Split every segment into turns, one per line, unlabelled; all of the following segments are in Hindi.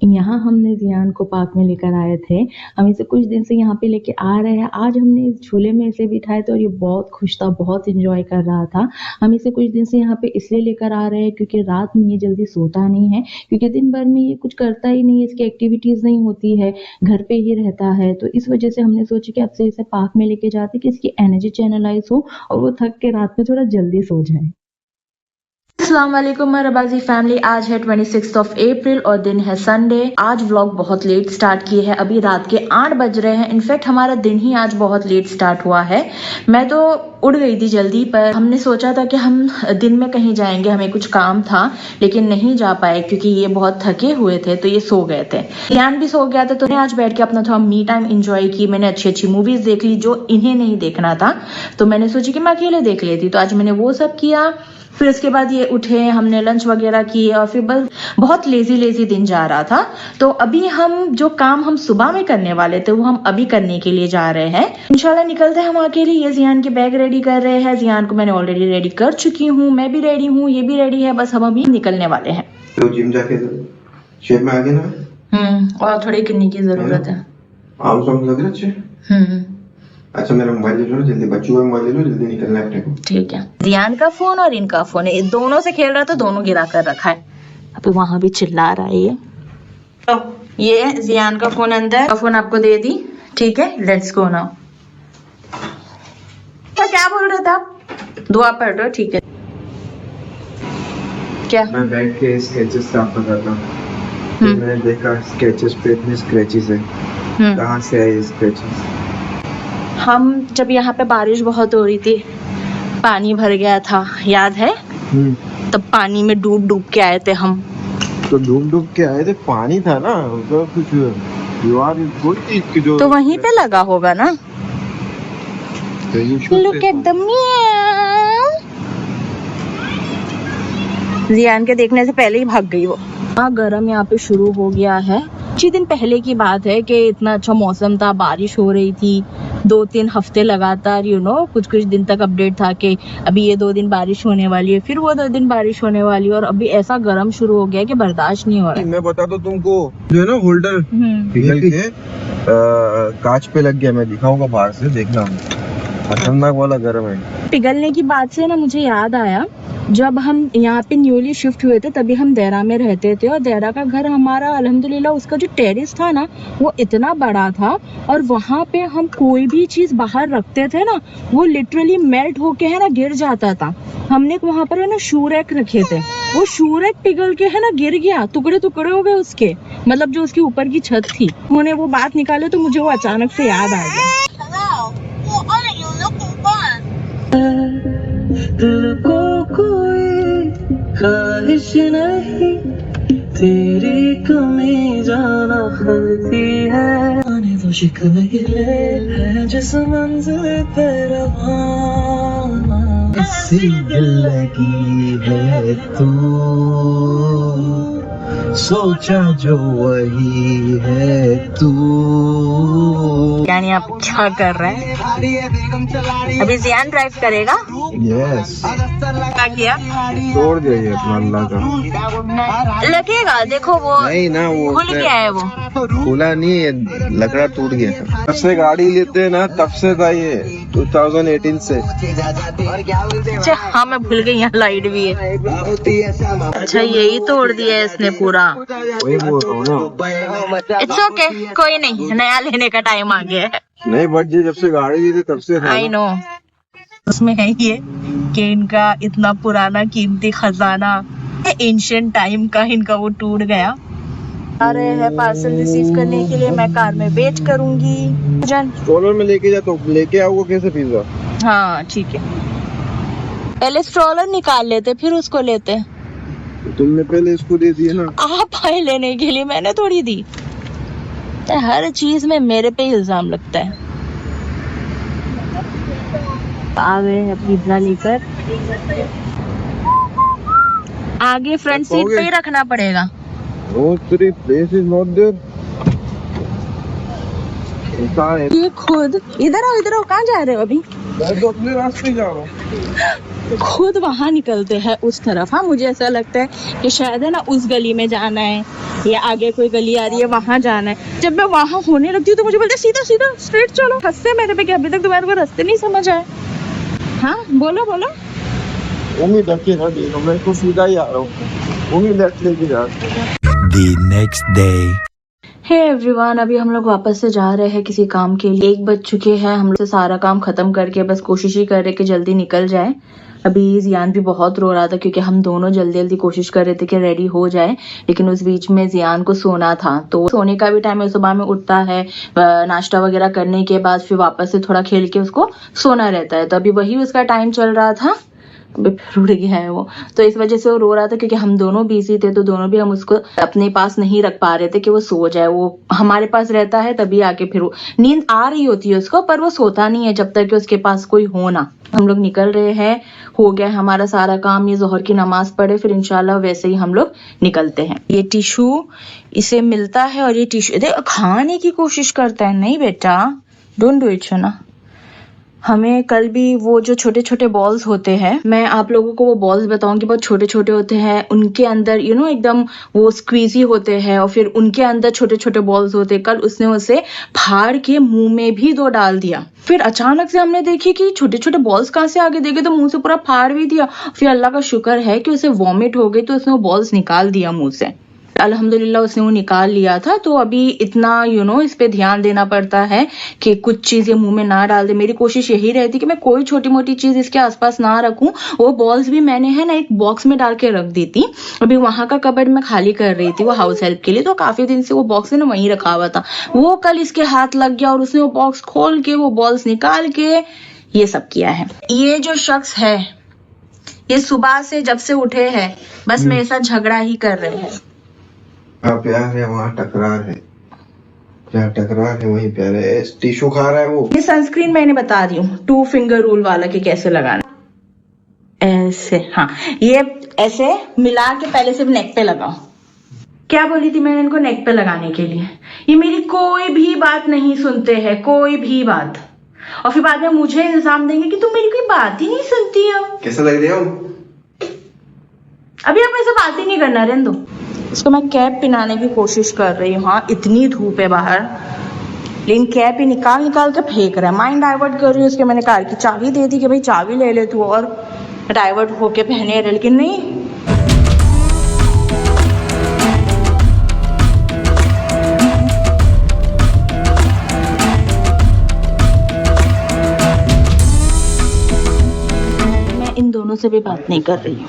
यहाँ हमने ज़ियान को पार्क में लेकर आए थे। हम इसे कुछ दिन से यहाँ पे लेके आ रहे हैं। आज हमने इस झूले में इसे बिठाया था और ये बहुत खुश था, बहुत एन्जॉय कर रहा था। हम इसे कुछ दिन से यहाँ पे इसलिए लेकर आ रहे हैं क्योंकि रात में ये जल्दी सोता नहीं है, क्योंकि दिन भर में ये कुछ करता ही नहीं है, इसकी एक्टिविटीज़ नहीं होती है, घर पे ही रहता है। तो इस वजह से हमने सोचा कि अब से इसे पार्क में लेके जाते कि इसकी एनर्जी चैनलाइज़ हो और वो थक के रात में थोड़ा जल्दी सो जाए। अस्सलाम वालेकुम मरबाजी फैमिली। आज है 26 अप्रैल और दिन है संडे। आज व्लॉग बहुत लेट स्टार्ट किए है, अभी रात के 8 बज रहे हैं। इनफैक्ट हमारा दिन ही आज बहुत लेट स्टार्ट हुआ है। मैं तो उड़ गई थी जल्दी, पर हमने सोचा था कि हम दिन में कहीं जाएंगे, हमें कुछ काम था, लेकिन नहीं जा पाए क्योंकि ये बहुत थके हुए थे, तो ये सो गए थे। ध्यान भी सो गया था, तो आज बैठ के अपना थोड़ा मी टाइम एंजॉय की। मैंने अच्छी अच्छी मूवीज देख ली जो इन्हें नहीं देखना था, तो मैंने सोची कि मैं अकेले देख लेती, तो आज मैंने वो सब किया। फिर उसके बाद ये उठे, हमने लंच वगैरह किए और फिर बस बहुत लेजी दिन जा रहा था। तो अभी हम जो काम हम सुबह में करने वाले थे वो हम अभी करने के लिए जा रहे हैं। इंशाल्लाह निकलते हैं हम अकेले। ये जियान के बैग रेडी कर रहे हैं। जियान को मैंने ऑलरेडी रेडी कर चुकी हूँ, मैं भी रेडी हूँ, ये भी रेडी है, बस हम अभी निकलने वाले हैं।
तो जिम जाके शेप में आ गए ना।
और थोड़ी करने की जरूरत है।
आम सॉन्ग लग रहा है। अच्छा मेरा मोबाइल ले लो जल्दी, बच्चों का मोबाइल ले लो, जल्दी निकलना है अपने को।
ठीक है। जियान का फोन और इनका फोन है, दोनों से खेल रहा था, दोनों गिरा कर रखा है। अभी वहां भी चिल्ला रहा है ये। तो ये जियान का फोन अंदर, का फोन आपको दे दी। ठीक है, लेट्स गो नाउ। तो क्या बोल रहे थे आप? दुआ पढ़ रहे हो? ठीक है। क्या?
मैं बैठ के स्केचेस साफ कर रहा था, तो मैंने देखा स्केचेस पे इतने स्क्रैचेस है। कहाँ से आए ये स्क्रैचेस?
हम जब यहाँ पे बारिश बहुत हो रही थी, पानी भर गया था, याद है? तब पानी में डूब के आए थे हम।
तो डूब के आए थे, पानी था ना, तो कुछ दीवार कोई चीज की जो
तो वहीं पे लगा होगा ना। Look at the meow। जियान के देखने से पहले ही भाग गई वो। गरम यहाँ पे शुरू हो गया है। कुछ दिन पहले की बात है कि इतना अच्छा मौसम था, बारिश हो रही थी 2-3 हफ्ते लगातार, कुछ दिन तक अपडेट था कि अभी ये 2 दिन बारिश होने वाली है, फिर वो 2 दिन बारिश होने वाली है, और अभी ऐसा गर्म शुरू हो गया कि बर्दाश्त नहीं हो रहा है।
मैं बता दो तुमको, जो है ना होल्डर पिघल के कांच पे लग गया। मैं दिखाऊंगा बाहर से, देखना खतरनाक वाला गर्म है।
पिघलने की बात से ना मुझे याद आया, जब हम यहाँ पे न्यूली शिफ्ट हुए थे तभी हम देहरा में रहते थे, और देहरा का घर हमारा अल्हम्दुलिल्लाह उसका जो टेरेस था ना वो इतना बड़ा था, और वहाँ पे हम कोई भी चीज बाहर रखते थे ना वो लिटरली मेल्ट होके है ना गिर जाता था। हमने वहाँ पर है ना शू रैक रखे थे, वो शू रैक पिघल के है ना गिर गया, टुकड़े टुकड़े हो गए उसके, मतलब जो उसके ऊपर की छत थी। उन्होंने वो बात निकाले तो मुझे वो अचानक से याद आ गया।
दिल को कोई ख्वाहिश नहीं, तेरी कमी जाना खलती है, आने दो शिकवे है जिस मंजिल पे रवाना, इसी दिल लगी है तू, सोचा जो वही है तू।
यानी आप क्या कर रहे हैं? अभी जियान ड्राइव करेगा?
यस।
क्या किया?
तोड़ दिया ये अपना अल्लाह का।
लगेगा, देखो वो
नहीं ना, वो
खुल गया है, वो
खुला नहीं है, लकड़ा टूट गया था। तब से गाड़ी लेते हैं ना, तब से था ये 2018 से।
अच्छा हाँ, मैं भूल गई, यहाँ लाइट भी है। अच्छा यही तोड़ दिया है इसने पूरा।
वही बोल रहा हूँ ना।
इट्स ओके, कोई नहीं, नया लेने का टाइम आ गया है।
नहीं बट जी जब से गाड़ी ली थी तब से था।
I know. उसमें है ये कि इनका इतना पुराना कीमती खजाना एंशिएंट टाइम का इनका वो टूट गया। आ रहे हैं पार्सल रिसीव करने के लिए, मैं कार में वेट करूंगी। जान
स्ट्रोलर में लेके जा, तो लेके आओगे कैसे पिज्जा?
हाँ ठीक है, पहले स्ट्रोलर निकाल लेते फिर उसको लेते।
तुमने पहले इसको दे दिया ना।
आप आए लेने के लिए, मैंने थोड़ी दी। हर चीज में मेरे पे इल्जाम लगता है। आ गए हैं पिज्जा लेकर। आगे फ्रंट सीट पे ही रखना पड़ेगा।
Oh, three place is not there.
ये खुद इधर आओ, कहाँ जा रहे हो अभी?
मैं तो अपने रास्ते जा रहा हूँ।
खुद वहाँ निकलते हैं उस तरफ। हाँ, मुझे ऐसा लगता है कि शायद है ना उस गली में जाना है या आगे कोई गली आ रही है वहाँ जाना है। जब मैं वहाँ होने लगती हूँ तो मुझे बोलते सीधा सीधा स्ट्रेट चलो। हंसते मेरे पे कि अभी तक तुम्हारे को रास्ते नहीं समझ आए। हाँ बोलो बोलो।
उम्मीद रखी था, देखो मैं तो सीधा ही आ रहा हूँ, उम्मीद लेके जा रहा हूँ।
The next day.
Hey everyone, अभी हम लोग वापस से जा रहे हैं किसी काम के लिए। 1 बज चुके हैं, हम लोग से सारा काम खत्म करके बस कोशिश ही कर रहे कि जल्दी निकल जाए। अभी जियान भी बहुत रो रहा था क्योंकि हम दोनों जल्दी जल्दी कोशिश कर रहे थे कि रेडी हो जाए, लेकिन उस बीच में जियान को सोना था। तो सोने का भी टाइम है, सुबह में उठता है, नाश्ता वगैरह करने के बाद फिर वापस से थोड़ा खेल के उसको सोना रहता है। तो अभी वही उसका टाइम चल रहा था, रुड़ गया है वो। तो इस वजह से वो रो रहा था क्योंकि हम दोनों बिजी थे, तो दोनों भी हम उसको अपने पास नहीं रख पा रहे थे कि वो सो जाए। वो हमारे पास रहता है तभी आके फिर नींद आ रही होती है उसको, पर वो सोता नहीं है जब तक कि उसके पास कोई हो ना। हम लोग निकल रहे हैं, हो गया हमारा सारा काम, ये जोहर की नमाज पढ़े फिर इंशाल्लाह वैसे ही हम लोग निकलते हैं। ये टिश्यू इसे मिलता है और ये टिश्यू खाने की कोशिश करता है। नहीं बेटा, डोंट डू इट सोना। हमें कल भी वो जो छोटे छोटे बॉल्स होते हैं, मैं आप लोगों को वो बॉल्स बताऊंगी, बहुत छोटे छोटे होते हैं, उनके अंदर एकदम वो स्क्वीजी होते हैं और फिर उनके अंदर छोटे छोटे बॉल्स होते हैं। कल उसने उसे फाड़ के मुंह में भी 2 डाल दिया। फिर अचानक से हमने देखी कि छोटे छोटे बॉल्स कहाँ से आगे, देखे तो मुंह से पूरा फाड़ भी दिया। फिर अल्लाह का शुक्र है कि उसे वॉमिट हो गई तो उसने वो बॉल्स निकाल दिया मुंह से। अल्हम्दुलिल्लाह उसने वो निकाल लिया था। तो अभी इतना इस पे ध्यान देना पड़ता है कि कुछ चीजें मुंह में ना डाल दे। मेरी कोशिश यही रहती कि मैं कोई छोटी मोटी चीज इसके आसपास ना रखूं। वो बॉल्स भी मैंने है ना एक बॉक्स में डाल के रख दी थी। अभी वहां का कबर्ड मैं खाली कर रही थी वो हाउस हेल्प के लिए, तो काफी दिन से वो बॉक्स है ना वहीं रखा हुआ था। वो कल इसके हाथ लग गया और उसने वो बॉक्स खोल के वो बॉल्स निकाल के ये सब किया है। ये जो शख्स है ये सुबह से जब से उठे हैं बस मेरे साथ झगड़ा ही कर रहे हैं।
जहाँ प्यार है वहाँ टकरार है, जहाँ टकरार है वहीं प्यार है। टिश्यू खा रहा है वो।
ये सनस्क्रीन मैंने बता रही हूँ 2 फिंगर रूल वाला कि कैसे लगाना। ऐसे, हाँ ये ऐसे मिला के पहले सिर्फ नेक पे लगाओ। क्या बोली थी मैंने इनको नेक पे लगाने के लिए? ये मेरी कोई भी बात नहीं सुनते हैं, कोई भी बात। और फिर बाद में मुझे इल्जाम देंगे कि तुम मेरी कोई बात ही नहीं सुनती हो।
कैसा लग रहा है?
अभी आप ऐसे बात ही नहीं करना, रहने दो। इसको मैं कैप पहनाने की कोशिश कर रही हूँ। हाँ इतनी धूप है बाहर, लेकिन कैप ही निकाल निकाल के फेंक रहा है। माइंड डाइवर्ट कर रही हूँ उसके। मैंने कार की चाबी दे दी कि भाई चाबी ले ले तू और डाइवर्ट होके पहने रहे, लेकिन नहीं। मैं इन दोनों से भी बात नहीं कर रही हूँ,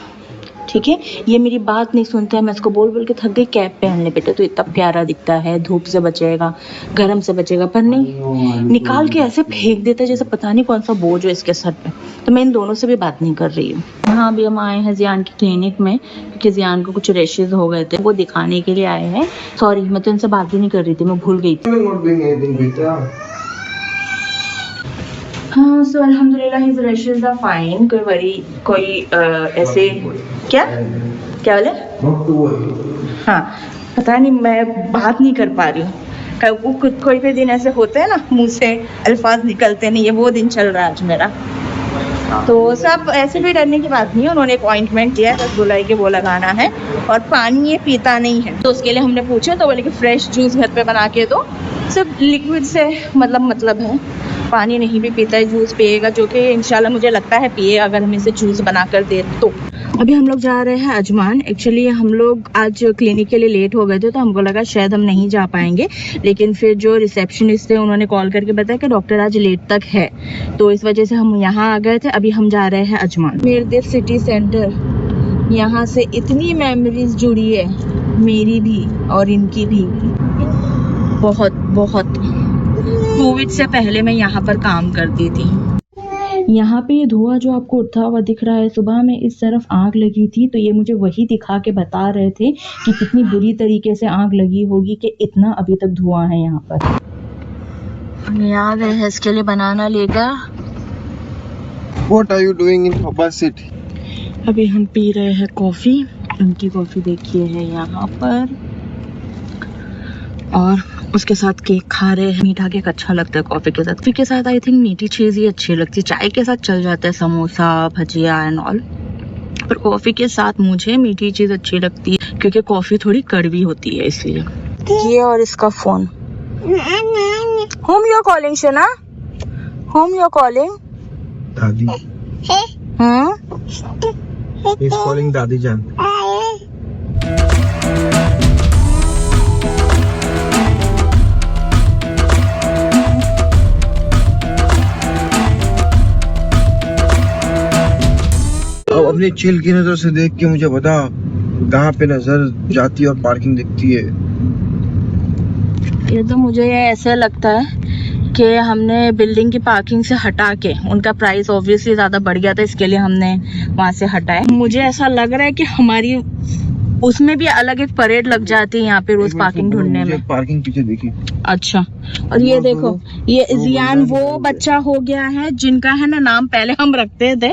ठीक है? ये मेरी बात नहीं सुनता है। मैं इसको बोल बोल के थक गई कैप पहन ले बेटा, तो इतना प्यारा दिखता है, धूप से बचेगा, गर्म से बचेगा, पर नहीं, निकाल के ऐसे फेंक देता है जैसे पता नहीं कौन सा बोझ है इसके सर पे। तो मैं इन दोनों से भी बात नहीं कर रही हूँ। हाँ अभी हम आए हैं जियान की क्लिनिक में क्योंकि जियान को कुछ रैशेज हो गए थे, वो दिखाने के लिए आए हैं। सॉरी मैं तो इनसे बात ही नहीं कर रही थी, मैं भूल गई थी। हाँ सो अल्हम्दुलिल्लाह हिज रैशेज आर फाइन। कोई ऐसे क्या बोले? हाँ पता नहीं, मैं बात नहीं कर पा रही हूँ। कोई भी दिन ऐसे होते हैं ना मुंह से अल्फाज निकलते नहीं है, वो दिन चल रहा है आज मेरा। तो सब ऐसे भी डरने की बात नहीं है। उन्होंने एक ऑइंटमेंट दिया है, रसगुल्लाई के वो लगाना है, और पानी ये पीता नहीं है। तो उसके लिए हमने पूछा तो बोले कि फ्रेश जूस घर पे बना के दो। सिर्फ लिक्विड से मतलब है, पानी नहीं भी पीता है, जूस पिएगा, जो कि इंशाल्लाह मुझे लगता है पिए अगर हम इसे जूस बना कर दे तो। अभी हम लोग जा रहे हैं अजमान। एक्चुअली हम लोग आज क्लिनिक के लिए लेट हो गए थे, तो हमको लगा शायद हम नहीं जा पाएंगे, लेकिन फिर जो रिसेप्शनिस्ट थे उन्होंने कॉल करके बताया कि डॉक्टर आज लेट तक है, तो इस वजह से हम यहाँ आ गए थे। अभी हम जा रहे हैं अजमान। मीरदिर सिटी सेंटर, यहाँ से इतनी मेमोरीज जुड़ी है मेरी भी और इनकी भी, बहुत बहुत। कोविड से पहले मैं यहाँ पर काम करती थी। यहाँ पे ये धुआं जो आपको उठता हुआ दिख रहा है, सुबह में इस तरफ आग लगी थी, तो ये मुझे वही दिखा के बता रहे थे कि कितनी बुरी तरीके से आग लगी होगी कि इतना अभी तक धुआं है यहाँ पर। याद है इसके लिए बनाना लेगा।
What are you doing in Hobart City?
अभी हम पी रहे हैं कॉफी। उनकी कॉफी देखिए है यहाँ पर, और उसके साथ केक खा रहे हैं। मीठा केक अच्छा लगता है कॉफी के साथ। कॉफी के साथ आई थिंक मीठी चीज ही अच्छी लगती है। चाय के साथ चल जाता है समोसा भजिया एंड ऑल, पर कॉफी के साथ मुझे मीठी चीज अच्छी लगती है क्योंकि कॉफी थोड़ी कड़वी होती है इसलिए। ये और इसका phone. Home you calling शना, home you calling
दादी। He's calling दादी जान। अब अपनी चिल की नजर से देख के मुझे बता कहाँ पे नजर जाती है और पार्किंग दिखती है।
ये तो मुझे ये ऐसे लगता है कि हमने बिल्डिंग की पार्किंग से हटा के, उनका प्राइस ऑब्वियसली ज्यादा बढ़ गया था इसके लिए हमने वहां से हटाया। मुझे ऐसा लग रहा है कि हमारी उसमें भी अलग एक परेड लग जाती है यहाँ पे रोज पार्किंग ढूंढने में।
पार्किंग पीछे देखी।
अच्छा, और ये देखो ये जियान वो बच्चा हो गया है जिनका है ना नाम पहले हम रखते थे।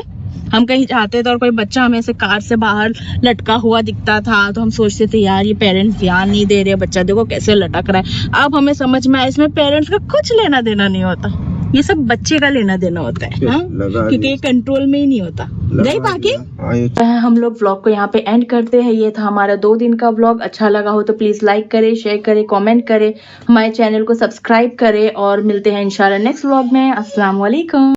हम कहीं जाते थे और कोई बच्चा हमें से कार से बाहर लटका हुआ दिखता था तो हम सोचते थे यार ये पेरेंट्स ध्यान नहीं दे रहे, बच्चा देखो कैसे लटक रहा है। अब हमें समझ में आया इसमें पेरेंट्स का कुछ लेना देना नहीं होता, ये सब बच्चे का लेना देना होता है, क्योंकि ये कंट्रोल में ही नहीं होता। गई बाकी हम लोग व्लॉग को यहाँ पे एंड करते हैं। ये था हमारा 2 दिन का व्लॉग। अच्छा लगा हो तो प्लीज लाइक करें, शेयर करें, कमेंट करें, हमारे चैनल को सब्सक्राइब करें और मिलते हैं इंशाल्लाह नेक्स्ट व्लॉग में। अस्सलाम वालेकुम।